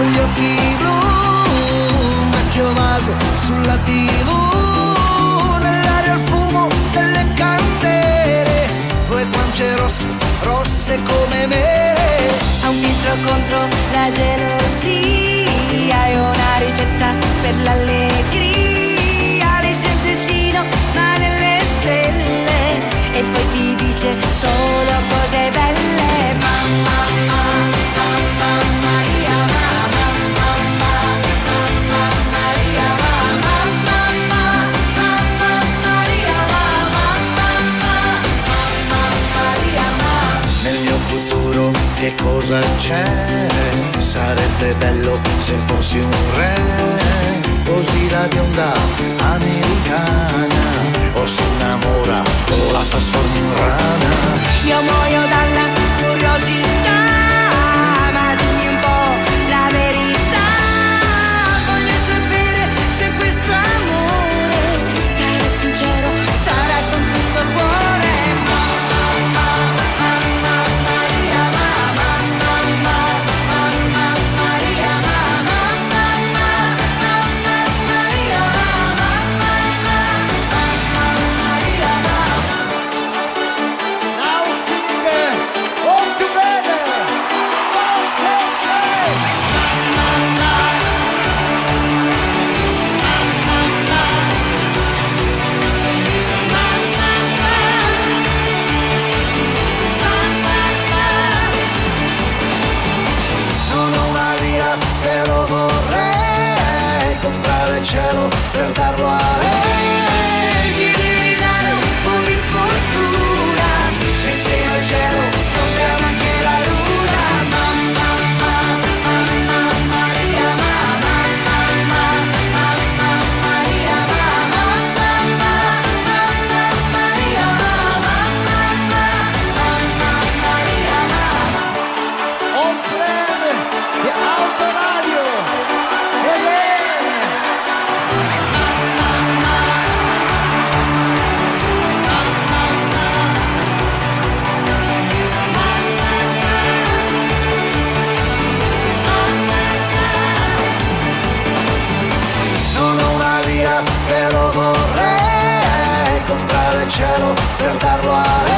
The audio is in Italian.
con gli occhi blu, un vecchio vaso sulla TV, nell'aria il fumo delle candele, due guance rosse, rosse come me. Ha un filtro contro la gelosia e una ricetta per l'allegria, legge il destino ma nelle stelle e poi ti dice solo cose belle. Mamma, mamma Maria, mamma, mamma Maria, mamma, mamma Maria, mamma, mamma Maria, mamma. Nel mio futuro che cosa c'è? Sarebbe bello se fossi un re, così la bionda americana o si innamora o la trasformi in rana. Io muoio dalla curiosità, ma dimmi un po' la verità. Voglio sapere se questo amore sarà sincero, sarà con tutto il cuore. Mamma Maria, mamma Maria, mamma Maria, Now sing all together. Non ho una lira, però vorrei comprare il cielo per darlo a lei. ci devi dare un po' di fortuna, Insieme al cielo compriamo anche la luna. Mamma Maria, mamma Maria, mamma Maria, On preme di Autoradio. Yeah. Non ho una lira, però vorrei comprare il cielo per darlo a lei.